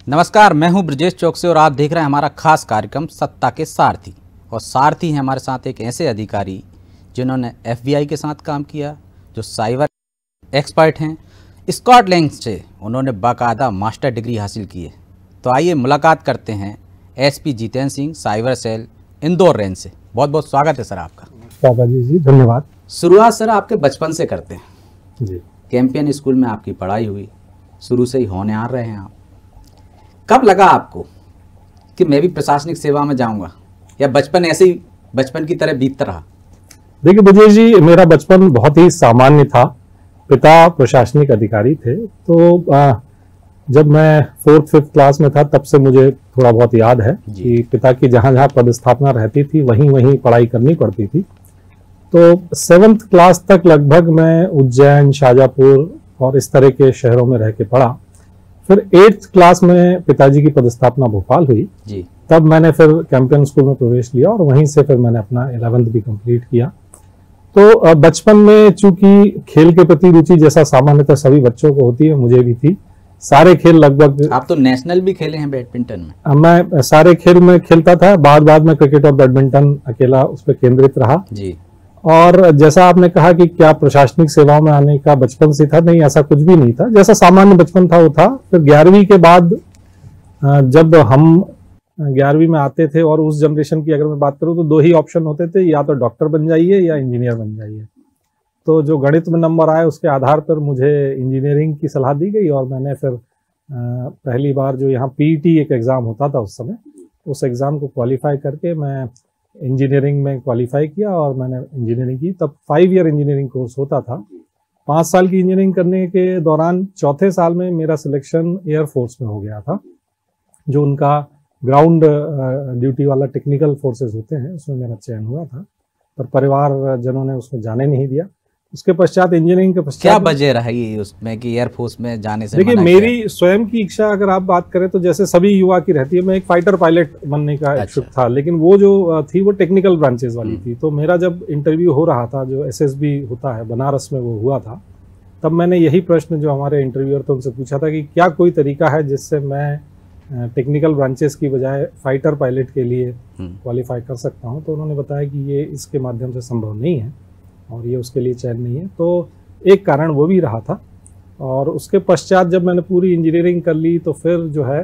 नमस्कार, मैं हूं ब्रजेश चौकसे और आप देख रहे हैं हमारा खास कार्यक्रम सत्ता के सारथी। और सारथी हैं हमारे साथ एक ऐसे अधिकारी जिन्होंने FBI के साथ काम किया, जो साइबर एक्सपर्ट हैं। स्कॉटलैंड से उन्होंने बाकायदा मास्टर डिग्री हासिल की है। तो आइए मुलाकात करते हैं SP Jitendra Singh, cyber cell, Indore range से। बहुत बहुत स्वागत है सर आपका। बाबा जी धन्यवाद। शुरुआत सर आपके बचपन से करते हैं जी। कैंपियन स्कूल में आपकी पढ़ाई हुई, शुरू से ही होनहार रहे हैं आप। कब लगा आपको कि मैं भी प्रशासनिक सेवा में जाऊंगा, या बचपन ऐसे ही बचपन की तरह बीतता रहा? देखिए विजय जी, मेरा बचपन बहुत ही सामान्य था। पिता प्रशासनिक अधिकारी थे, तो जब मैं 4th-5th क्लास में था तब से मुझे थोड़ा बहुत याद है कि पिता की जहाँ जहाँ पदस्थापना रहती थी वहीं वहीं पढ़ाई करनी पड़ती थी। तो 7th क्लास तक लगभग मैं उज्जैन, शाजापुर और इस तरह के शहरों में रह के पढ़ा। फिर 8th क्लास में पिताजी की पदस्थापना भोपाल हुई जी। तब मैंने फिर कैंपियन स्कूल में प्रवेश लिया और वहीं से फिर मैंने अपना 11th भी कंप्लीट किया। तो बचपन में चूंकि खेल के प्रति रुचि जैसा सामान्यतः सभी बच्चों को होती है, मुझे भी थी। सारे खेल लगभग। आप तो नेशनल भी खेले हैं बैडमिंटन में? मैं सारे खेल में खेलता था। बाद में क्रिकेट और बैडमिंटन अकेला उस पर केंद्रित रहा जी। और जैसा आपने कहा कि क्या प्रशासनिक सेवाओं में आने का बचपन से था, नहीं, ऐसा कुछ भी नहीं था। जैसा सामान्य बचपन था वो था। फिर 11वीं के बाद जब हम 11वीं में आते थे, और उस जनरेशन की अगर मैं बात करूं तो दो ही ऑप्शन होते थे, या तो डॉक्टर बन जाइए या इंजीनियर बन जाइए। तो जो गणित में नंबर आए उसके आधार पर मुझे इंजीनियरिंग की सलाह दी गई और मैंने फिर पहली बार जो यहाँ PET एक एग्ज़ाम होता था उस समय, उस एग्ज़ाम को क्वालिफाई करके मैं इंजीनियरिंग में क्वालिफाई किया और मैंने इंजीनियरिंग की। तब 5 ईयर इंजीनियरिंग कोर्स होता था। 5 साल की इंजीनियरिंग करने के दौरान चौथे साल में मेरा सिलेक्शन एयरफोर्स में हो गया था, जो उनका ग्राउंड ड्यूटी वाला टेक्निकल फोर्सेस होते हैं, उसमें मेरा चयन हुआ था। पर परिवार जनों ने उसमें जाने नहीं दिया। उसके पश्चात इंजीनियरिंग के पश्चात क्या वजह रही उसमें कि एयरफोर्स में जाने से? देखिए, मेरी स्वयं की इच्छा अगर आप बात करें तो जैसे सभी युवा की रहती है, मैं एक फाइटर पायलट बनने का इच्छुक था, लेकिन वो जो थी वो टेक्निकल ब्रांचेस वाली थी। तो मेरा जब इंटरव्यू हो रहा था, जो SSB होता है बनारस में, वो हुआ था, तब मैंने यही प्रश्न जो हमारे इंटरव्यूअर थे उनसे पूछा था कि क्या कोई तरीका है जिससे मैं टेक्निकल ब्रांचेस की बजाय फाइटर पायलट के लिए क्वालिफाई कर सकता हूँ। तो उन्होंने बताया कि ये इसके माध्यम से संभव नहीं है और ये उसके लिए चयन नहीं है। तो एक कारण वो भी रहा था। और उसके पश्चात जब मैंने पूरी इंजीनियरिंग कर ली तो फिर जो है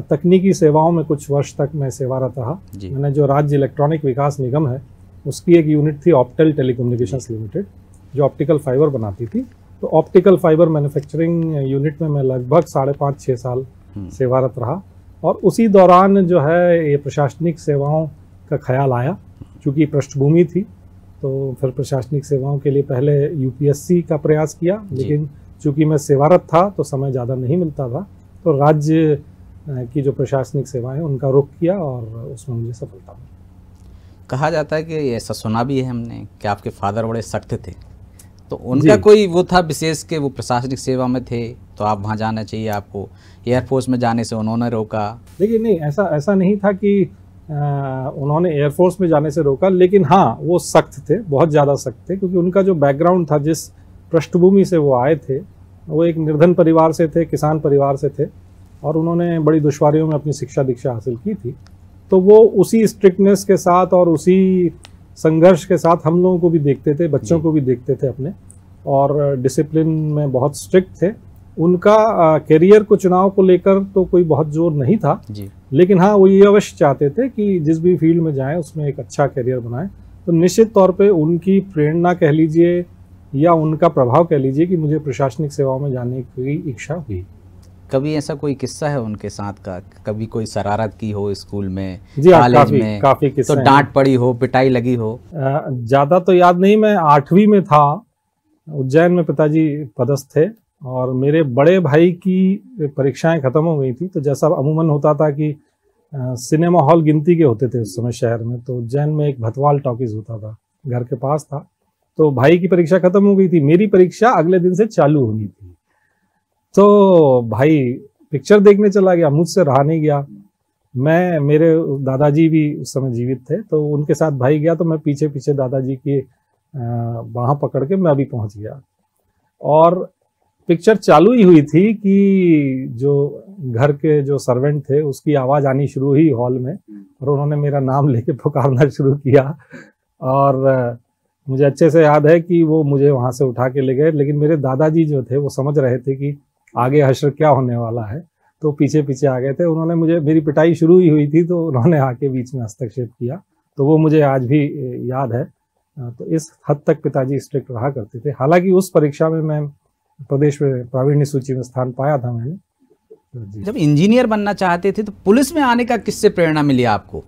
तकनीकी सेवाओं में कुछ वर्ष तक मैं सेवारत रहा। मैंने जो राज्य इलेक्ट्रॉनिक विकास निगम है उसकी एक यूनिट थी ऑप्टेल टेलीकम्युनिकेशंस लिमिटेड, जो ऑप्टिकल फाइबर बनाती थी। तो ऑप्टिकल फाइबर मैन्युफैक्चरिंग यूनिट में मैं लगभग 5.5-6 साल सेवारत रहा। और उसी दौरान जो है ये प्रशासनिक सेवाओं का ख्याल आया। चूँकि पृष्ठभूमि थी तो फिर प्रशासनिक सेवाओं के लिए पहले UPSC का प्रयास किया, लेकिन चूंकि मैं सेवारत था तो समय ज़्यादा नहीं मिलता था, तो राज्य की जो प्रशासनिक सेवाएं उनका रुख किया और उसमें मुझे सफलता मिली। कहा जाता है कि ऐसा सुना भी है हमने कि आपके फादर बड़े सख्त थे, तो उनका कोई वो था विशेष के वो प्रशासनिक सेवा में थे तो आप वहाँ जाना चाहिए, आपको एयरफोर्स में जाने से उन्होंने रोका? देखिए नहीं, ऐसा नहीं था कि उन्होंने एयरफोर्स में जाने से रोका, लेकिन हाँ वो सख्त थे, बहुत ज़्यादा सख्त थे, क्योंकि उनका जो बैकग्राउंड था, जिस पृष्ठभूमि से वो आए थे, वो एक निर्धन परिवार से थे, किसान परिवार से थे, और उन्होंने बड़ी दुश्वारियों में अपनी शिक्षा दीक्षा हासिल की थी। तो वो उसी स्ट्रिक्टनेस के साथ और उसी संघर्ष के साथ हम लोगों को भी देखते थे, बच्चों को भी देखते थे अपने, और डिसिप्लिन में बहुत स्ट्रिक्ट थे। उनका करियर को चुनाव को लेकर तो कोई बहुत जोर नहीं था जी। लेकिन हाँ वो ये अवश्य चाहते थे कि जिस भी फील्ड में जाएं उसमें एक अच्छा करियर बनाएं। तो निश्चित तौर पे उनकी प्रेरणा कह लीजिए या उनका प्रभाव कह लीजिए कि मुझे प्रशासनिक सेवाओं में जाने की इच्छा हुई। कभी ऐसा कोई किस्सा है उनके साथ का, कभी कोई शरारत की हो स्कूल में, जी कॉलेज में? काफी किस्से तो डांट पड़ी हो, पिटाई लगी हो? ज्यादा तो याद नहीं। मैं 8वीं में था, उज्जैन में पिताजी पदस्थ थे और मेरे बड़े भाई की परीक्षाएं खत्म हो गई थी। तो जैसा अमूमन होता था कि सिनेमा हॉल गिनती के होते थे उस समय शहर में, तो उज्जैन में एक भतवाल टॉकीज होता था, घर के पास था। तो भाई की परीक्षा खत्म हो गई थी, मेरी परीक्षा अगले दिन से चालू होनी थी। तो भाई पिक्चर देखने चला गया, मुझसे रहा नहीं गया। मेरे दादाजी भी उस समय जीवित थे, तो उनके साथ भाई गया, तो मैं पीछे पीछे दादाजी की बाह पकड़ के मैं भी पहुंच गया। और पिक्चर चालू ही हुई थी कि जो घर के जो सर्वेंट थे उसकी आवाज आनी शुरू हुई हॉल में, और उन्होंने मेरा नाम लेके पुकारना शुरू किया। और मुझे अच्छे से याद है कि वो मुझे वहां से उठा के ले गए, लेकिन मेरे दादाजी जो थे वो समझ रहे थे कि आगे हश्र क्या होने वाला है, तो पीछे पीछे आ गए थे। उन्होंने मुझे, मेरी पिटाई शुरू ही हुई थी तो उन्होंने आके बीच में हस्तक्षेप किया, तो वो मुझे आज भी याद है। तो इस हद तक पिताजी स्ट्रिक्ट रहा करते थे। हालांकि उस परीक्षा में मैं प्रदेश में प्रावीण्य सूची में स्थान पाया था मैंने। जब इंजीनियर बनना चाहते थे तो पुलिस में आने का किससे प्रेरणा मिली आपको?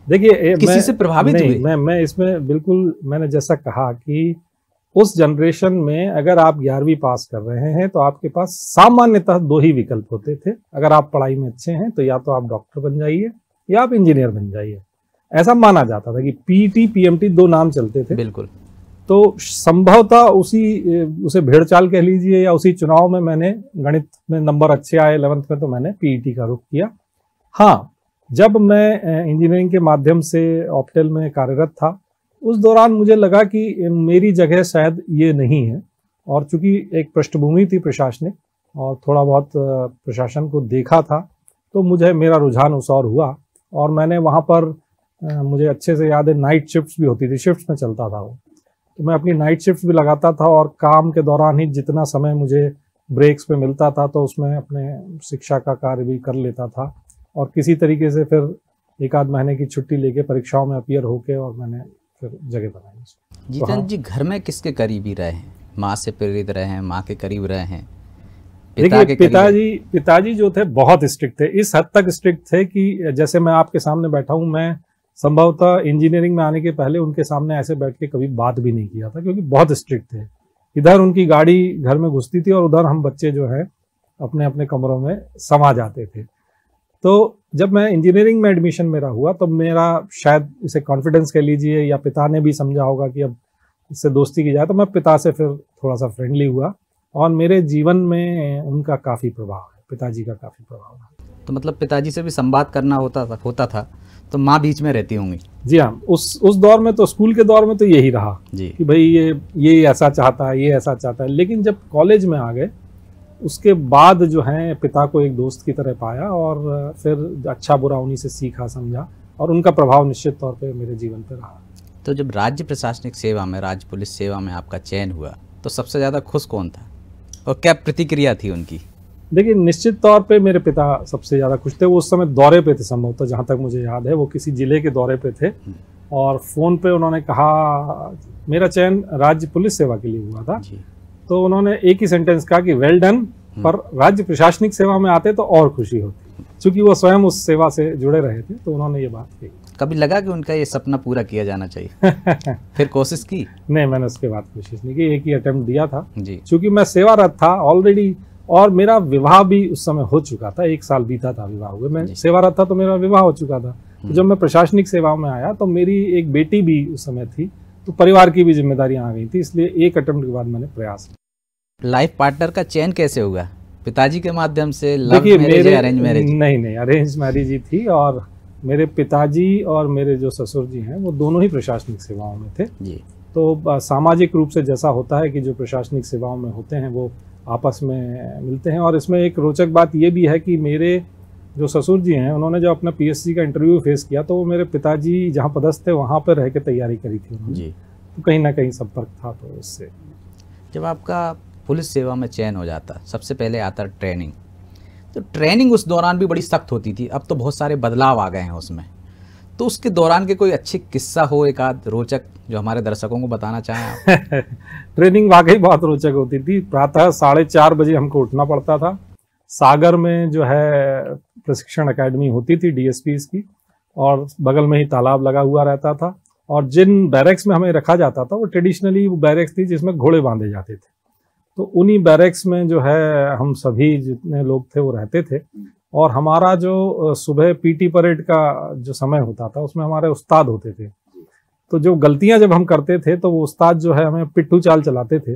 देखिए, किसी से प्रभावित हुए? मैं इसमें बिल्कुल, मैंने जैसा कहा कि उस जनरेशन में अगर आप 11वीं पास कर रहे हैं तो आपके पास सामान्यतः 2 ही विकल्प होते थे। अगर आप पढ़ाई में अच्छे हैं तो या तो आप डॉक्टर बन जाइए या आप इंजीनियर बन जाइए। ऐसा माना जाता था कि पीटी पीएमटी 2 नाम चलते थे। बिल्कुल। तो संभवतः उसे भेड़चाल कह लीजिए या उसी चुनाव में मैंने गणित में नंबर अच्छे आए 11th में, तो मैंने पीईटी का रुख किया। हाँ, जब मैं इंजीनियरिंग के माध्यम से ऑप्टेल में कार्यरत था उस दौरान मुझे लगा कि मेरी जगह शायद ये नहीं है, और चूंकि एक पृष्ठभूमि थी प्रशासनिक और थोड़ा बहुत प्रशासन को देखा था, तो मुझे मेरा रुझान उस ओर हुआ। और मैंने वहाँ पर मुझे अच्छे से याद है नाइट शिफ्ट्स भी होती थी, शिफ्ट्स में चलता था वो, तो मैं अपनी नाइट शिफ्ट भी लगाता था और काम के दौरान ही जितना समय मुझे ब्रेक्स पे मिलता था तो उसमें अपने शिक्षा का कार्य भी कर लेता था। और किसी तरीके से फिर 1-8 महीने की छुट्टी लेके परीक्षाओं में अपीयर होके और मैंने फिर जगह बनाई। जितेंद्र जी, घर में किसके करीबी रहे हैं? माँ से प्रेरित रहे हैं, माँ के करीब रहे हैं? देखिए, पिताजी जो थे बहुत स्ट्रिक्ट थे। इस हद तक स्ट्रिक्ट थे कि जैसे मैं आपके सामने बैठा हूँ, मैं संभवतः इंजीनियरिंग में आने के पहले उनके सामने ऐसे बैठ के कभी बात भी नहीं किया था, क्योंकि बहुत स्ट्रिक्ट थे। इधर उनकी गाड़ी घर में घुसती थी और उधर हम बच्चे जो है अपने अपने कमरों में समा जाते थे। तो जब मैं इंजीनियरिंग में एडमिशन मेरा हुआ तो मेरा शायद इसे कॉन्फिडेंस कह लीजिए या पिता ने भी समझा होगा कि अब इससे दोस्ती की जाए, तो मैं पिता से फिर थोड़ा सा फ्रेंडली हुआ और मेरे जीवन में उनका काफ़ी प्रभाव है, पिताजी का काफ़ी प्रभाव है। तो मतलब पिताजी से भी संवाद करना होता था तो माँ बीच में रहती होंगी? जी हाँ, उस दौर में तो, स्कूल के दौर में तो यही रहा जी कि भाई ये ऐसा चाहता है, ये ऐसा चाहता है। लेकिन जब कॉलेज में आ गए उसके बाद जो है पिता को एक दोस्त की तरह पाया और फिर अच्छा बुरा उन्हीं से सीखा समझा, और उनका प्रभाव निश्चित तौर पे मेरे जीवन पे रहा। तो जब राज्य प्रशासनिक सेवा में, राज्य पुलिस सेवा में आपका चयन हुआ तो सबसे ज़्यादा खुश कौन था और क्या प्रतिक्रिया थी उनकी? देखिए, निश्चित तौर पे मेरे पिता सबसे ज़्यादा खुश थे। वो उस समय दौरे पे थे, संभवतः जहाँ तक मुझे याद है वो किसी जिले के दौरे पे थे, और फ़ोन पे उन्होंने कहा, मेरा चयन राज्य पुलिस सेवा के लिए हुआ था, तो उन्होंने एक ही सेंटेंस कहा कि वेल डन, पर राज्य प्रशासनिक सेवा में आते तो और खुशी होती। चूंकि वो स्वयं उस सेवा से जुड़े रहे थे तो उन्होंने ये बात कही। कभी लगा कि उनका ये सपना पूरा किया जाना चाहिए? फिर कोशिश की? नहीं, मैंने उसके बाद कोशिश नहीं की, एक ही अटेम्प्ट दिया था जी। चूंकि मैं सेवारत था ऑलरेडी और मेरा विवाह भी उस समय हो चुका था, 1 साल बीता था विवाह हुए, मैं सेवारत था तो मेरा विवाह हो चुका था। तो जब मैं प्रशासनिक सेवाओं में आया तो मेरी एक बेटी भी उस समय थी, तो परिवार की भी जिम्मेदारियां आ गई थी, इसलिए एक अटेम्प्ट के बाद मैंने प्रयास किया। लाइफ पार्टनर का चयन कैसे हुआ? पिताजी के माध्यम से, लव मैरिज या अरेंज मैरिज? नहीं, अरेंज मैरिज ही थी, और मेरे पिताजी और मेरे जो ससुर जी हैं वो दोनों ही प्रशासनिक सेवाओं में थे जी। तो सामाजिक रूप से जैसा होता है कि जो प्रशासनिक सेवाओं में होते हैं वो आपस में मिलते हैं। और इसमें एक रोचक बात ये भी है कि मेरे जो ससुर जी हैं उन्होंने जब अपना पीएससी का इंटरव्यू फेस किया तो वो मेरे पिताजी जहाँ पदस्थ थे वहाँ पर रह के तैयारी करी थी उन्होंने जी। तो कहीं ना कहीं संपर्क था। तो उससे जब आपका पुलिस सेवा में चयन हो जाता, सबसे पहले आता ट्रेनिंग, तो ट्रेनिंग उस दौरान भी बड़ी सख्त होती थी, अब तो बहुत सारे बदलाव आ गए हैं उसमें, तो उसके दौरान के कोई अच्छे किस्सा हो, एक आध रोचक, जो हमारे दर्शकों को बताना चाहें आप? ट्रेनिंग वाकई बहुत रोचक होती थी। प्रातः 4:30 बजे हमको उठना पड़ता था। सागर में जो है प्रशिक्षण अकेडमी होती थी डीएसपीज की, और बगल में ही तालाब लगा हुआ रहता था, और जिन बैरक्स में हमें रखा जाता था वो ट्रेडिशनली वो बैरक्स थी जिसमें घोड़े बांधे जाते थे। तो उन्हीं बैरक्स में जो है हम सभी जितने लोग थे वो रहते थे, और हमारा जो सुबह पीटी परेड का जो समय होता था उसमें हमारे उस्ताद होते थे। तो जो गलतियां जब हम करते थे तो वो उस्ताद जो है हमें पिट्ठू चाल चलाते थे।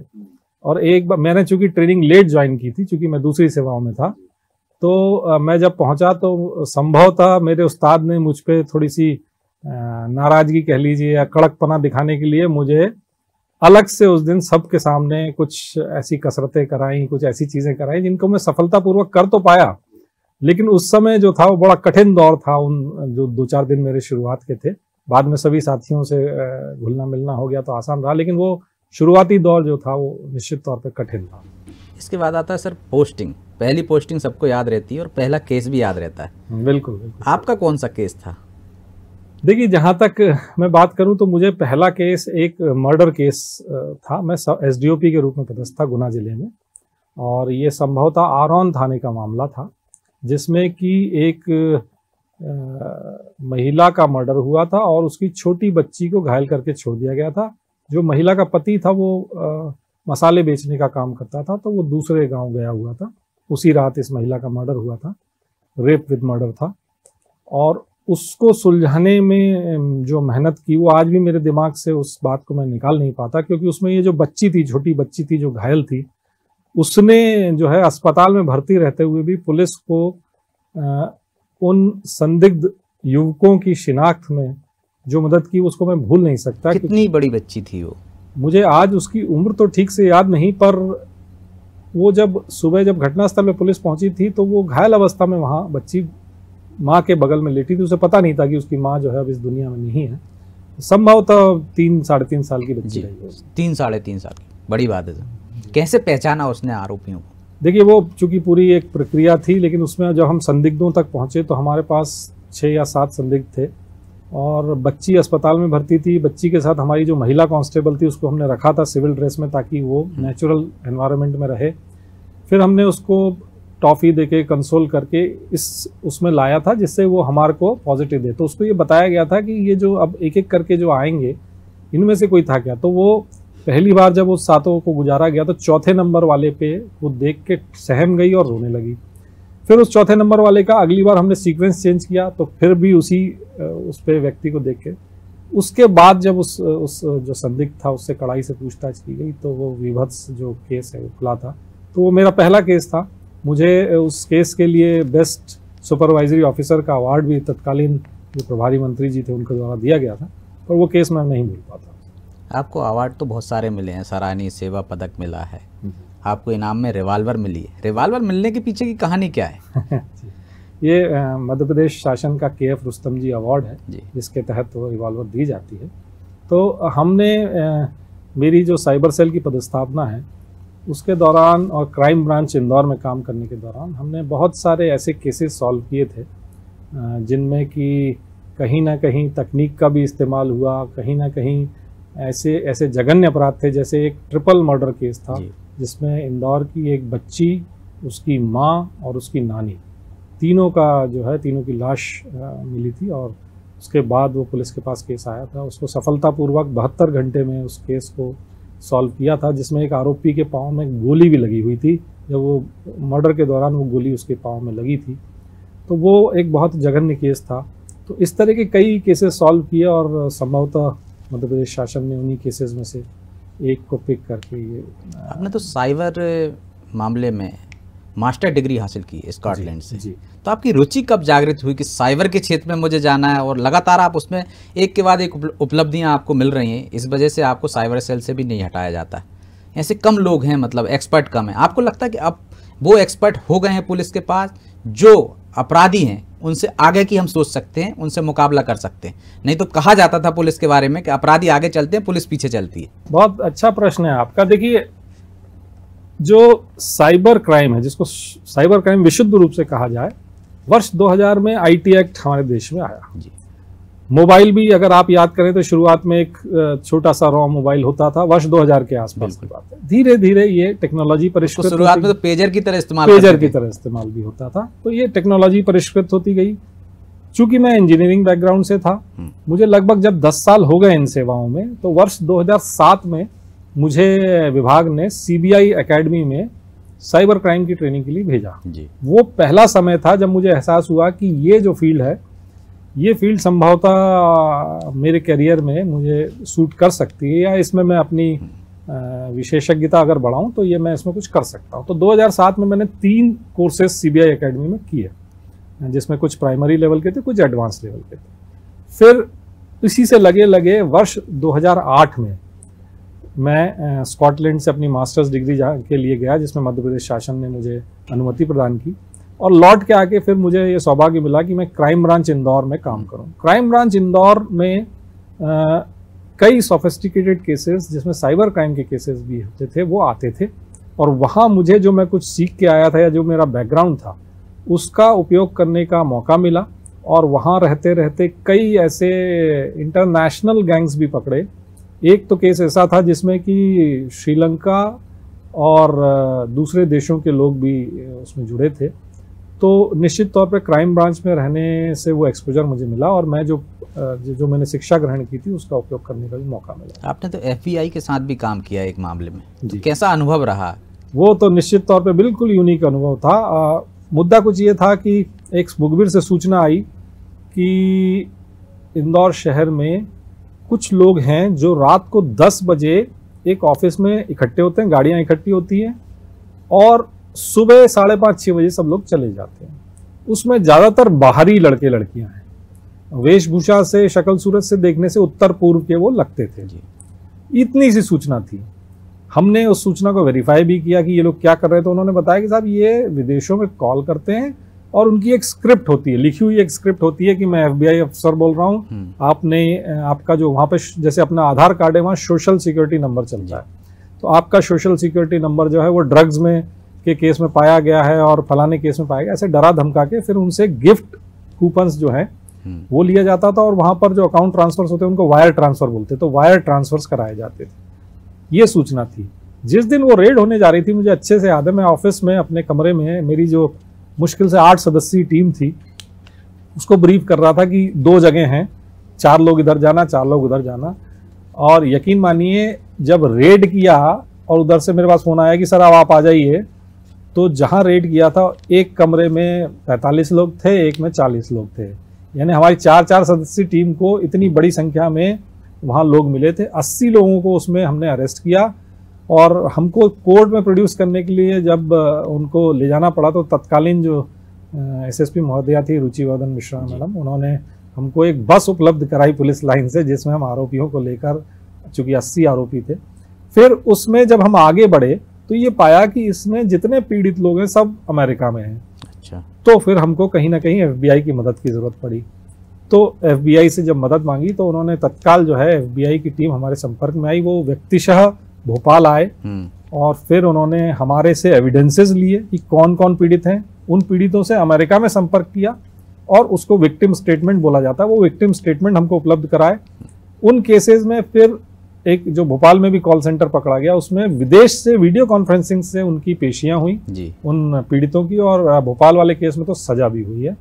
और एक बार मैंने चूंकि ट्रेनिंग लेट ज्वाइन की थी, चूंकि मैं दूसरी सेवाओं में था, तो मैं जब पहुंचा तो संभवतः मेरे उस्ताद ने मुझ पे थोड़ी सी नाराजगी कह लीजिए या कड़कपना दिखाने के लिए मुझे अलग से उस दिन सबके सामने कुछ ऐसी कसरतें कराई, कुछ ऐसी चीजें कराई जिनको मैं सफलतापूर्वक कर तो पाया, लेकिन उस समय जो था वो बड़ा कठिन दौर था। उन जो 2-4 दिन मेरे शुरुआत के थे, बाद में सभी साथियों से घुलना मिलना हो गया तो आसान रहा, लेकिन वो शुरुआती दौर जो था वो निश्चित तौर पे कठिन था। इसके बाद आता है सर पोस्टिंग। पहली पोस्टिंग सबको याद रहती है और पहला केस भी याद रहता है। बिल्कुल बिल्कुल। आपका कौन सा केस था? देखिए, जहाँ तक मैं बात करूँ तो मुझे पहला केस एक मर्डर केस था। मैं एसडीओपी के रूप में पदस्थ था गुना जिले में, और ये संभवतः आरोन थाने का मामला था, जिसमें कि एक महिला का मर्डर हुआ था और उसकी छोटी बच्ची को घायल करके छोड़ दिया गया था। जो महिला का पति था वो मसाले बेचने का काम करता था, तो वो दूसरे गांव गया हुआ था। उसी रात इस महिला का मर्डर हुआ था, रेप विद मर्डर था। और उसको सुलझाने में जो मेहनत की वो आज भी मेरे दिमाग से उस बात को मैं निकाल नहीं पाता, क्योंकि उसमें ये जो बच्ची थी, छोटी बच्ची थी जो घायल थी, उसने जो है अस्पताल में भर्ती रहते हुए भी पुलिस को उन संदिग्ध युवकों की शिनाख्त में जो मदद की उसको मैं भूल नहीं सकता। कितनी बड़ी बच्ची थी वो? मुझे आज उसकी उम्र तो ठीक से याद नहीं, पर वो जब सुबह जब घटनास्थल पे पुलिस पहुंची थी तो वो घायल अवस्था में वहां बच्ची माँ के बगल में लेटी थी। उसे पता नहीं था कि उसकी माँ जो है अब इस दुनिया में नहीं है। संभवतः 3-3.5 साल की बच्ची रही। 3-3.5 साल की बड़ी बात है। कैसे पहचाना उसने आरोपियों को? देखिए, वो चूंकि पूरी एक प्रक्रिया थी, लेकिन उसमें जब हम संदिग्धों तक पहुंचे तो हमारे पास 6 या 7 संदिग्ध थे, और बच्ची अस्पताल में भर्ती थी। बच्ची के साथ हमारी जो महिला कांस्टेबल थी उसको हमने रखा था सिविल ड्रेस में, ताकि वो नेचुरल एनवायरनमेंट में रहे। फिर हमने उसको टॉफ़ी देके कंसोल करके उसमें लाया था, जिससे वो हमारे को पॉजिटिव दे। तो उसको ये बताया गया था कि ये जो अब एक एक करके जो आएंगे इनमें से कोई था क्या। तो वो पहली बार जब उस 7 को गुजारा गया तो 4थे नंबर वाले पे वो देख के सहम गई और रोने लगी। फिर उस 4थे नंबर वाले का अगली बार हमने सीक्वेंस चेंज किया, तो फिर भी उस पे व्यक्ति को देख के, उसके बाद जब उस जो संदिग्ध था उससे कड़ाई से पूछताछ की गई तो वो विभत्स जो केस है वो खुला था। तो वो मेरा पहला केस था। मुझे उस केस के लिए बेस्ट सुपरवाइजरी ऑफिसर का अवार्ड भी तत्कालीन जो प्रभारी मंत्री जी थे उनके द्वारा दिया गया था, पर वो केस मैं नहीं भूल पाता। आपको अवार्ड तो बहुत सारे मिले हैं, सराहनीय सेवा पदक मिला है, आपको इनाम में रिवाल्वर मिली है। रिवाल्वर मिलने के पीछे की कहानी क्या है? ये मध्य प्रदेश शासन का KF रुस्तम जी अवार्ड है, जिसके तहत वो रिवाल्वर दी जाती है। तो हमने मेरी जो साइबर सेल की पदस्थापना है उसके दौरान और क्राइम ब्रांच इंदौर में काम करने के दौरान हमने बहुत सारे ऐसे केसेस सॉल्व किए थे, जिनमें कि कहीं ना कहीं तकनीक का भी इस्तेमाल हुआ, कहीं ना कहीं ऐसे जघन्य अपराध थे। जैसे एक ट्रिपल मर्डर केस था, जिसमें इंदौर की एक बच्ची, उसकी माँ और उसकी नानी, तीनों की लाश मिली थी। और उसके बाद वो पुलिस के पास केस आया था। उसको सफलतापूर्वक 72 घंटे में उस केस को सॉल्व किया था, जिसमें एक आरोपी के पाँव में गोली भी लगी हुई थी। जब वो मर्डर के दौरान वो गोली उसके पाँव में लगी थी, तो वो एक बहुत जघन्य केस था। तो इस तरह के कई केसेस सॉल्व किए, और संभवतः मध्य प्रदेश शासन ने उन्हीं केसेस में से एक को पिक करके ये। आपने तो साइबर मामले में मास्टर डिग्री हासिल की स्कॉटलैंड से। जी। तो आपकी रुचि कब जागृत हुई कि साइबर के क्षेत्र में मुझे जाना है, और लगातार आप उसमें एक के बाद एक उपलब्धियां आपको मिल रही हैं, इस वजह से आपको साइबर सेल से भी नहीं हटाया जाता है? ऐसे कम लोग हैं, मतलब एक्सपर्ट कम है। आपको लगता है कि अब वो एक्सपर्ट हो गए हैं पुलिस के पास, जो अपराधी हैं उनसे आगे की हम सोच सकते हैं, उनसे मुकाबला कर सकते हैं? नहीं तो कहा जाता था पुलिस के बारे में कि अपराधी आगे चलते हैं, पुलिस पीछे चलती है। बहुत अच्छा प्रश्न है आपका। देखिए, जो साइबर क्राइम है, जिसको साइबर क्राइम विशुद्ध रूप से कहा जाए, वर्ष 2000 में IT एक्ट हमारे देश में आया। जी। मोबाइल भी अगर आप याद करें तो शुरुआत में एक छोटा सा रॉ मोबाइल होता था, वर्ष 2000 के आसपास की बात है। धीरे धीरे ये टेक्नोलॉजी परिष्कृत, शुरुआत में तो पेजर की तरह इस्तेमाल भी होता था। तो ये टेक्नोलॉजी परिष्कृत होती गई। चूंकि मैं इंजीनियरिंग बैकग्राउंड से था, मुझे लगभग जब 10 साल हो गए इन सेवाओं में, तो वर्ष 2007 में मुझे विभाग ने CBI एकेडमी में साइबर क्राइम की ट्रेनिंग के लिए भेजा। जी। वो पहला समय था जब मुझे एहसास हुआ कि ये जो फील्ड है, ये फील्ड संभवतः मेरे करियर में मुझे सूट कर सकती है, या इसमें मैं अपनी विशेषज्ञता अगर बढ़ाऊं तो ये मैं इसमें कुछ कर सकता हूं। तो 2007 में मैंने 3 कोर्सेस CBI एकेडमी में किए, जिसमें कुछ प्राइमरी लेवल के थे, कुछ एडवांस लेवल के थे। फिर इसी से लगे लगे वर्ष 2008 में मैं स्कॉटलैंड से अपनी मास्टर्स डिग्री के लिए गया, जिसमें मध्य प्रदेश शासन ने मुझे अनुमति प्रदान की, और लौट के आके फिर मुझे ये सौभाग्य मिला कि मैं क्राइम ब्रांच इंदौर में काम करूं। क्राइम ब्रांच इंदौर में कई सोफिस्टिकेटेड केसेस, जिसमें साइबर क्राइम के केसेस भी होते थे, वो आते थे, और वहाँ मुझे जो मैं कुछ सीख के आया था या जो मेरा बैकग्राउंड था उसका उपयोग करने का मौका मिला। और वहाँ रहते रहते कई ऐसे इंटरनेशनल गैंग्स भी पकड़े। एक तो केस ऐसा था जिसमें कि श्रीलंका और दूसरे देशों के लोग भी उसमें जुड़े थे। तो निश्चित तौर पे क्राइम ब्रांच में रहने से वो एक्सपोजर मुझे मिला, और मैं जो मैंने शिक्षा ग्रहण की थी उसका उपयोग करने का भी मौका मिला। आपने तो FBI के साथ भी काम किया एक मामले में, तो कैसा अनुभव रहा? वो तो निश्चित तौर पे बिल्कुल यूनिक अनुभव था। मुद्दा कुछ ये था कि एक मुखबिर से सूचना आई कि इंदौर शहर में कुछ लोग हैं जो रात को 10 बजे एक ऑफिस में इकट्ठे होते हैं, गाड़ियां इकट्ठी होती हैं, और सुबह 5:30-6 बजे सब लोग चले जाते हैं। उसमें ज़्यादातर बाहरी लड़के लड़कियां हैं, वेशभूषा से, शक्ल सूरत से देखने से उत्तर पूर्व के वो लगते थे। इतनी सी सूचना थी। हमने उस सूचना को वेरीफाई भी किया कि ये लोग क्या कर रहे थे। उन्होंने बताया कि साहब ये विदेशों में कॉल करते हैं और उनकी एक स्क्रिप्ट होती है, लिखी हुई एक स्क्रिप्ट होती है कि मैं FBI अफसर बोल रहा हूँ, आपने आपका जो वहाँ पे जैसे अपना आधार कार्ड है वहाँ सोशल सिक्योरिटी नंबर चलता है, तो आपका सोशल सिक्योरिटी नंबर जो है वो ड्रग्स में के केस में पाया गया है और फलाने केस में पाया गया, ऐसे डरा धमका के फिर उनसे गिफ्ट कूपन्स जो है वो लिया जाता था, और वहाँ पर जो अकाउंट ट्रांसफर्स होते हैं उनको वायर ट्रांसफर बोलते, तो वायर ट्रांसफर्स कराए जाते थे। ये सूचना थी। जिस दिन वो रेड होने जा रही थी, मुझे अच्छे से याद है, मैं ऑफिस में अपने कमरे में मेरी जो मुश्किल से 8 सदस्यीय टीम थी उसको ब्रीफ कर रहा था कि 2 जगह हैं, 4 लोग इधर जाना, 4 लोग उधर जाना। और यकीन मानिए जब रेड किया और उधर से मेरे पास फोन आया कि सर अब आप आ जाइए, तो जहां रेड किया था एक कमरे में 45 लोग थे, एक में 40 लोग थे, यानी हमारी 4-4 सदस्यीय टीम को इतनी बड़ी संख्या में वहाँ लोग मिले थे। 80 लोगों को उसमें हमने अरेस्ट किया, और हमको कोर्ट में प्रोड्यूस करने के लिए जब उनको ले जाना पड़ा तो तत्कालीन जो SSP महोदया थी रुचिवर्धन मिश्रा मैडम, उन्होंने हमको एक बस उपलब्ध कराई पुलिस लाइन से, जिसमें हम आरोपियों को लेकर, चूंकि 80 आरोपी थे, फिर उसमें जब हम आगे बढ़े तो ये पाया कि इसमें जितने पीड़ित लोग हैं सब अमेरिका में हैं। अच्छा। तो फिर हमको कहीं ना कहीं FBI की मदद की जरूरत पड़ी। तो FBI से जब मदद मांगी तो उन्होंने तत्काल जो है FBI की टीम हमारे संपर्क में आई, वो व्यक्तिशः भोपाल आए, और फिर उन्होंने हमारे से एविडेंसेस लिए कि कौन कौन पीड़ित हैं। उन पीड़ितों से अमेरिका में संपर्क किया, और उसको विक्टिम स्टेटमेंट बोला जाता है, वो विक्टिम स्टेटमेंट हमको उपलब्ध कराए। उन केसेस में फिर एक जो भोपाल में भी कॉल सेंटर पकड़ा गया, उसमें विदेश से वीडियो कॉन्फ्रेंसिंग से उनकी पेशियां हुई उन पीड़ितों की, और भोपाल वाले केस में तो सजा भी हुई है।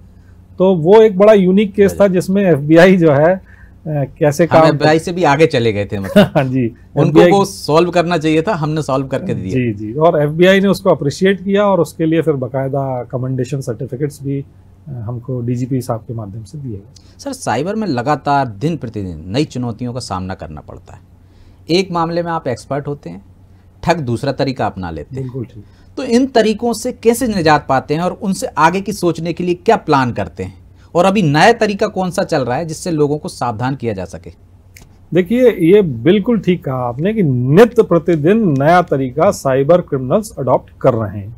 तो वो एक बड़ा यूनिक केस था जिसमें FBI जो है कैसे काम, FBI से भी आगे चले गए थे मतलब। हाँ जी, उनको वो सॉल्व करना चाहिए था, हमने सॉल्व करके दिया। जी जी, और FBI ने उसको अप्रिशिएट किया, और उसके लिए फिर बाकायदा कमेंडेशन सर्टिफिकेट्स भी हमको DGP साहब के माध्यम से दिए गए। सर, साइबर में लगातार दिन प्रतिदिन नई चुनौतियों का सामना करना पड़ता है। एक मामले में आप एक्सपर्ट होते हैं, ठग दूसरा तरीका अपना लेते हैं। बिल्कुल ठीक। तो इन तरीकों से कैसे निजात पाते हैं, और उनसे आगे की सोचने के लिए क्या प्लान करते हैं, और अभी नया तरीका कौन सा चल रहा है जिससे लोगों को सावधान किया जा सके? देखिए, ये बिल्कुल ठीक कहा आपने कि नित्य प्रतिदिन नया तरीका साइबर क्रिमिनल्स अडॉप्ट कर रहे हैं।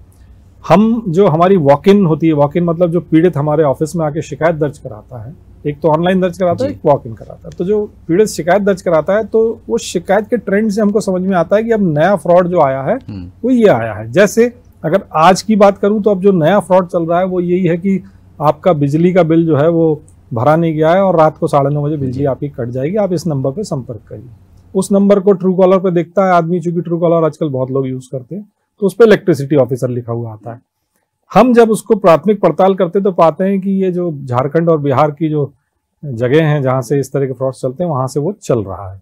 हम जो हमारी वॉक इन होती है, वॉक इन मतलब जो पीड़ित हमारे ऑफिस में आके शिकायत दर्ज कराता है, एक तो ऑनलाइन दर्ज कराता है, एक वॉक इन कराता है। तो जो पीड़ित शिकायत दर्ज कराता है, तो वो शिकायत के ट्रेंड से हमको समझ में आता है कि अब नया फ्रॉड जो आया है वो ये आया है। जैसे अगर आज की बात करूं तो अब जो नया फ्रॉड चल रहा है वो यही है कि आपका बिजली का बिल जो है वो भरा नहीं गया है, और रात को 9:30 बजे बिजली आपकी कट जाएगी, आप इस नंबर पे संपर्क करिए। उस नंबर को ट्रू कॉलर पे देखता है आदमी, चूंकि ट्रू कॉलर आजकल बहुत लोग यूज करते हैं, तो उस पर इलेक्ट्रिसिटी ऑफिसर लिखा हुआ आता है। हम जब उसको प्राथमिक पड़ताल करते तो पाते हैं कि ये जो झारखंड और बिहार की जो जगह हैं जहां से इस तरह के फ्रॉड चलते हैं, वहां से वो चल रहा है।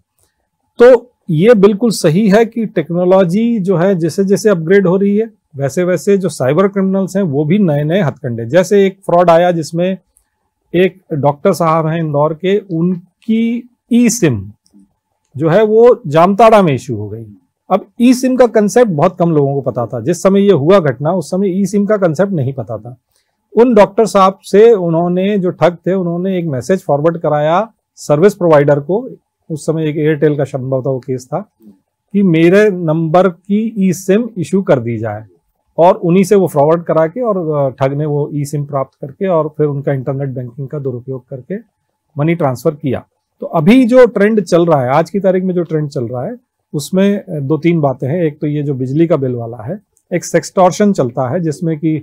तो ये बिल्कुल सही है कि टेक्नोलॉजी जो है जैसे जैसे अपग्रेड हो रही है, वैसे वैसे जो साइबर क्रिमिनल्स हैं वो भी नए नए हथकंडे, जैसे एक फ्रॉड आया जिसमें एक डॉक्टर साहब हैं इंदौर के, उनकी ई-सिम जो है वो जामताड़ा में इश्यू हो गई। अब ई-सिम का कंसेप्ट बहुत कम लोगों को पता था। जिस समय ये हुआ घटना, उस समय ई-सिम का कंसेप्ट नहीं पता था। उन डॉक्टर साहब से उन्होंने, जो ठग थे, उन्होंने एक मैसेज फॉरवर्ड कराया सर्विस प्रोवाइडर को। उस समय एक एयरटेल का संभव था वो केस था कि मेरे नंबर की ई सिम इशू कर दी जाए, और उन्हीं से वो फॉरवर्ड करा के और ठग ने वो ई सिम प्राप्त करके और फिर उनका इंटरनेट बैंकिंग का दुरुपयोग करके मनी ट्रांसफर किया। तो अभी जो ट्रेंड चल रहा है, आज की तारीख में जो ट्रेंड चल रहा है, उसमें 2-3 बातें हैं। एक तो ये जो बिजली का बिल वाला है, एक सेक्सटॉर्शन चलता है जिसमें कि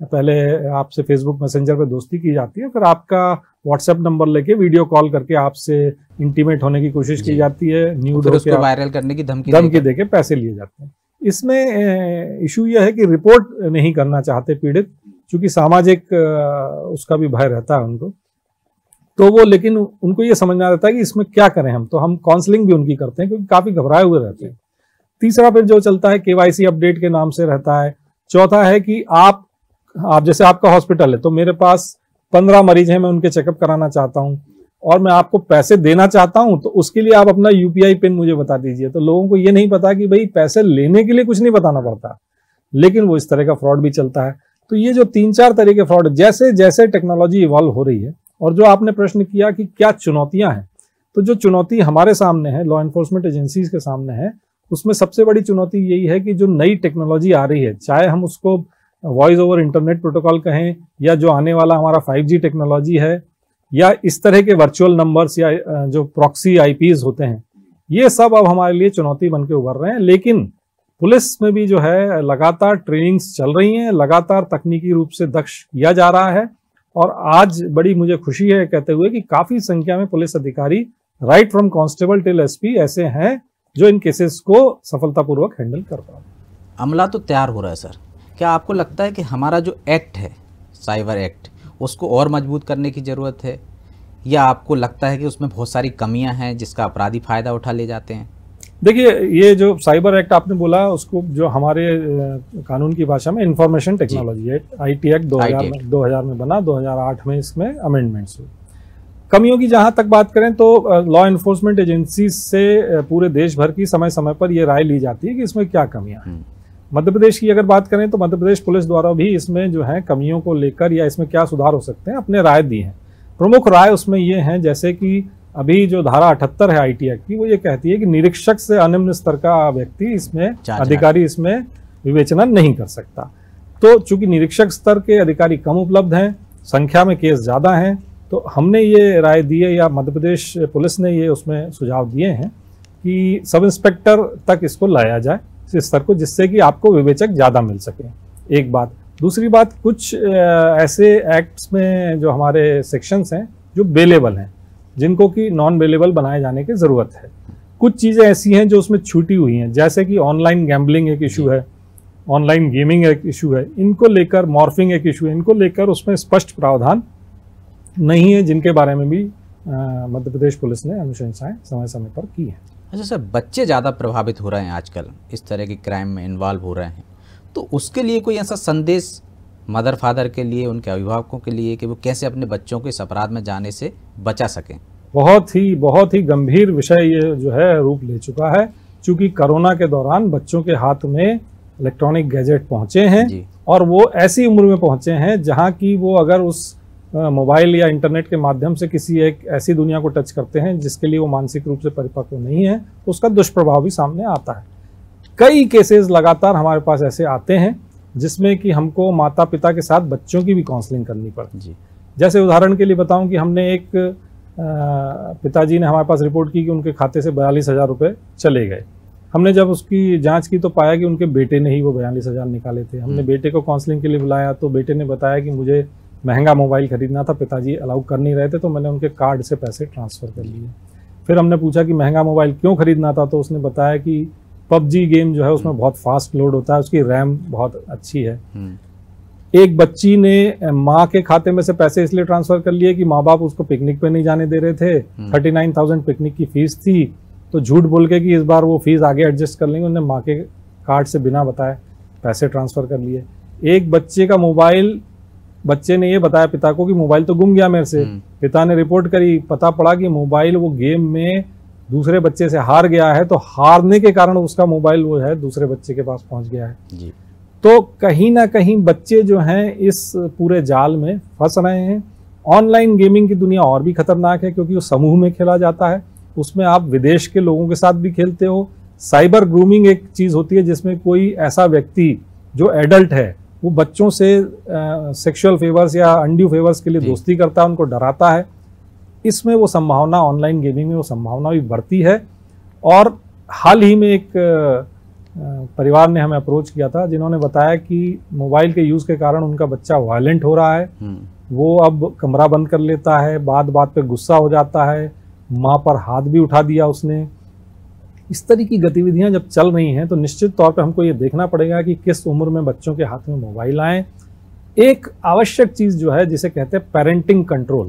पहले आपसे फेसबुक मैसेंजर पे दोस्ती की जाती है, फिर आपका व्हाट्सएप नंबर लेके वीडियो कॉल करके आपसे इंटीमेट होने की कोशिश की जाती है, न्यूड उसको वायरल करने की धमकी देके पैसे लिए जाते हैं। इसमें इशू यह है कि रिपोर्ट नहीं करना चाहते पीड़ित, क्योंकि सामाजिक उसका भी भय रहता है उनको, तो वो, लेकिन उनको ये समझना रहता है कि इसमें क्या करें हम, तो हम काउंसलिंग भी उनकी करते हैं क्योंकि काफी घबराए हुए रहते हैं। तीसरा फिर जो चलता है केवाईसी अपडेट के नाम से रहता है। चौथा है कि आप जैसे आपका हॉस्पिटल है तो मेरे पास 15 मरीज हैं, मैं उनके चेकअप कराना चाहता हूं और मैं आपको पैसे देना चाहता हूं, तो उसके लिए आप अपना यूपीआई पिन मुझे बता दीजिए। तो लोगों को ये नहीं पता कि भाई पैसे लेने के लिए कुछ नहीं बताना पड़ता, लेकिन वो इस तरह का फ्रॉड भी चलता है। तो ये जो 3-4 तरह के फ्रॉड, जैसे जैसे टेक्नोलॉजी इवॉल्व हो रही है, और जो आपने प्रश्न किया कि क्या चुनौतियां हैं, तो जो चुनौती हमारे सामने है, लॉ एनफोर्समेंट एजेंसीज के सामने है, उसमें सबसे बड़ी चुनौती यही है कि जो नई टेक्नोलॉजी आ रही है, चाहे हम उसको वॉइस ओवर इंटरनेट प्रोटोकॉल कहें, या जो आने वाला हमारा 5G टेक्नोलॉजी है, या इस तरह के वर्चुअल नंबर्स या जो प्रॉक्सी आईपीज होते हैं, ये सब अब हमारे लिए चुनौती बन के उभर रहे हैं। लेकिन पुलिस में भी जो है लगातार ट्रेनिंग्स चल रही हैं, लगातार तकनीकी रूप से दक्ष किया जा रहा है, और आज बड़ी मुझे खुशी है कहते हुए कि काफी संख्या में पुलिस अधिकारी right from constable till SP ऐसे हैं जो इन केसेस को सफलतापूर्वक हैंडल कर पा रहे हैं। अमला तो तैयार हो रहा है सर, क्या आपको लगता है कि हमारा जो एक्ट है, साइबर एक्ट, उसको और मजबूत करने की ज़रूरत है, या आपको लगता है कि उसमें बहुत सारी कमियां हैं जिसका अपराधी फ़ायदा उठा ले जाते हैं? देखिए, ये जो साइबर एक्ट आपने बोला, उसको जो हमारे कानून की भाषा में information technology act, IT act 2000 में बना, 2008 में इसमें अमेंडमेंट्स हुए। कमियों की जहां तक बात करें तो लॉ एनफोर्समेंट एजेंसी से पूरे देश भर की समय समय पर यह राय ली जाती है कि इसमें क्या कमियां हैं। मध्य प्रदेश की अगर बात करें तो मध्य प्रदेश पुलिस द्वारा भी इसमें जो है कमियों को लेकर या इसमें क्या सुधार हो सकते हैं, अपने राय दी है। प्रमुख राय उसमें ये हैं, जैसे कि अभी जो धारा 78 है IT एक्ट की, वो ये कहती है कि निरीक्षक से अनिम्न स्तर का व्यक्ति इसमें, अधिकारी इसमें विवेचना नहीं कर सकता। तो चूंकि निरीक्षक स्तर के अधिकारी कम उपलब्ध हैं, संख्या में केस ज्यादा हैं, तो हमने ये राय दी है, या मध्य प्रदेश पुलिस ने ये उसमें सुझाव दिए हैं कि सब इंस्पेक्टर तक इसको लाया जाए इस स्तर को, जिससे कि आपको विवेचक ज्यादा मिल सके। एक बात। दूसरी बात, कुछ ऐसे एक्ट्स में जो हमारे सेक्शंस हैं जो बेलेबल हैं, जिनको कि नॉन बेलेबल बनाए जाने की जरूरत है। कुछ चीजें ऐसी हैं जो उसमें छूटी हुई हैं, जैसे कि ऑनलाइन गैम्बलिंग एक इशू है, ऑनलाइन गेमिंग एक इशू है, इनको लेकर मॉर्फिंग एक इशू है, इनको लेकर उसमें स्पष्ट प्रावधान नहीं है, जिनके बारे में भी मध्य प्रदेश पुलिस ने अनुशंसाएं समय समय पर की हैं। अच्छा सर, बच्चे ज़्यादा प्रभावित हो रहे हैं आजकल, इस तरह के क्राइम में इन्वॉल्व हो रहे हैं, तो उसके लिए कोई ऐसा संदेश मदर फादर के लिए, उनके अभिभावकों के लिए, कि वो कैसे अपने बच्चों को इस अपराध में जाने से बचा सकें? बहुत ही गंभीर विषय ये जो है रूप ले चुका है, क्योंकि कोरोना के दौरान बच्चों के हाथ में इलेक्ट्रॉनिक गैजेट पहुंचे हैं, और वो ऐसी उम्र में पहुंचे हैं जहां की वो अगर उस मोबाइल या इंटरनेट के माध्यम से किसी एक ऐसी दुनिया को टच करते हैं जिसके लिए वो मानसिक रूप से परिपक्व नहीं है, तो उसका दुष्प्रभाव भी सामने आता है। कई केसेस लगातार हमारे पास ऐसे आते हैं जिसमें कि हमको माता पिता के साथ बच्चों की भी काउंसलिंग करनी पड़ती है। जैसे उदाहरण के लिए बताऊं कि हमने एक पिताजी ने हमारे पास रिपोर्ट की कि उनके खाते से 42,000 रुपये चले गए। हमने जब उसकी जांच की तो पाया कि उनके बेटे ने ही वो 42,000 निकाले थे। हमने बेटे को काउंसलिंग के लिए बुलाया तो बेटे ने बताया कि मुझे महंगा मोबाइल खरीदना था, पिताजी अलाउ कर नहीं रहे थे, तो मैंने उनके कार्ड से पैसे ट्रांसफ़र कर लिए। फिर हमने पूछा कि महंगा मोबाइल क्यों खरीदना था, तो उसने बताया कि PUBG गेम जो है उसमें बहुत फास्ट लोड होता है, उसकी रैम बहुत अच्छी है। एक बच्ची ने माँ के खाते में से पैसे इसलिए ट्रांसफ़र कर लिए कि माँ बाप उसको पिकनिक पे नहीं जाने दे रहे थे। 39,000 पिकनिक की फीस थी, तो झूठ बोल के कि इस बार वो फीस आगे एडजस्ट कर लेंगे, उन्होंने माँ के कार्ड से बिना बताए पैसे ट्रांसफ़र कर लिए। एक बच्चे का मोबाइल, बच्चे ने ये बताया पिता को कि मोबाइल तो गुम गया मेरे से। पिता ने रिपोर्ट करी, पता पड़ा कि मोबाइल वो गेम में दूसरे बच्चे से हार गया है, तो हारने के कारण उसका मोबाइल वो है दूसरे बच्चे के पास पहुंच गया है जी। तो कहीं ना कहीं बच्चे जो हैं इस पूरे जाल में फंस रहे हैं। ऑनलाइन गेमिंग की दुनिया और भी खतरनाक है, क्योंकि वो समूह में खेला जाता है, उसमें आप विदेश के लोगों के साथ भी खेलते हो, साइबर ग्रूमिंग एक चीज होती है जिसमें कोई ऐसा व्यक्ति जो एडल्ट है वो बच्चों से सेक्सुअल फेवर्स या अनड्यू फेवर्स के लिए दोस्ती करता है, उनको डराता है। इसमें वो संभावना, ऑनलाइन गेमिंग में वो संभावना भी बढ़ती है। और हाल ही में एक परिवार ने हमें अप्रोच किया था जिन्होंने बताया कि मोबाइल के यूज़ के कारण उनका बच्चा वायलेंट हो रहा है, वो अब कमरा बंद कर लेता है, बात बात पे गुस्सा हो जाता है, माँ पर हाथ भी उठा दिया उसने। इस तरह की गतिविधियां जब चल रही हैं तो निश्चित तौर पे हमको ये देखना पड़ेगा कि किस उम्र में बच्चों के हाथ में मोबाइल आए। एक आवश्यक चीज़ जो है जिसे कहते हैं पेरेंटिंग कंट्रोल,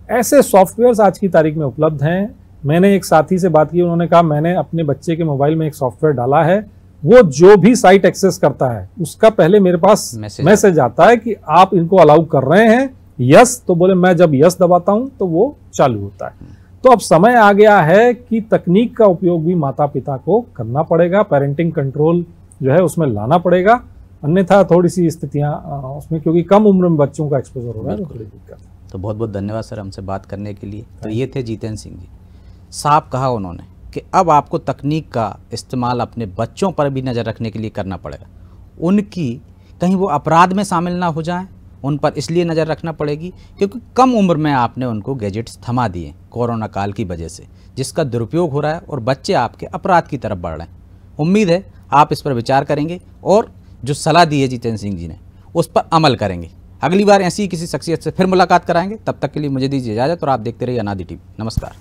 ऐसे सॉफ्टवेयर्स आज की तारीख में उपलब्ध हैं। मैंने एक साथी से बात की, उन्होंने कहा मैंने अपने बच्चे के मोबाइल में एक सॉफ्टवेयर डाला है, वो जो भी साइट एक्सेस करता है उसका पहले मेरे पास मैसेज आता है कि आप इनको अलाउ कर रहे हैं, यस। तो बोले मैं जब यस दबाता हूं तो वो चालू होता है। तो अब समय आ गया है कि तकनीक का उपयोग भी माता पिता को करना पड़ेगा, पेरेंटिंग कंट्रोल जो है उसमें लाना पड़ेगा, अन्यथा थोड़ी सी स्थितियां उसमें, क्योंकि कम उम्र में बच्चों का एक्सपोजर हो रहा है, थोड़ी दिक्कत है। तो बहुत बहुत धन्यवाद सर हमसे बात करने के लिए। तो ये थे जितेंद्र सिंह जी। साफ कहा उन्होंने कि अब आपको तकनीक का इस्तेमाल अपने बच्चों पर भी नज़र रखने के लिए करना पड़ेगा। उनकी कहीं वो अपराध में शामिल ना हो जाएं, उन पर इसलिए नज़र रखना पड़ेगी क्योंकि कम उम्र में आपने उनको गैजेट्स थमा दिए कोरोना काल की वजह से, जिसका दुरुपयोग हो रहा है और बच्चे आपके अपराध की तरफ बढ़ रहे हैं। उम्मीद है आप इस पर विचार करेंगे और जो सलाह दी है जितेंद्र सिंह जी ने उस पर अमल करेंगे। अगली बार ऐसी ही किसी शख्सियत से फिर मुलाकात कराएंगे। तब तक के लिए मुझे दीजिए इजाज़त और आप देखते रहिए अनादि टीवी। नमस्कार।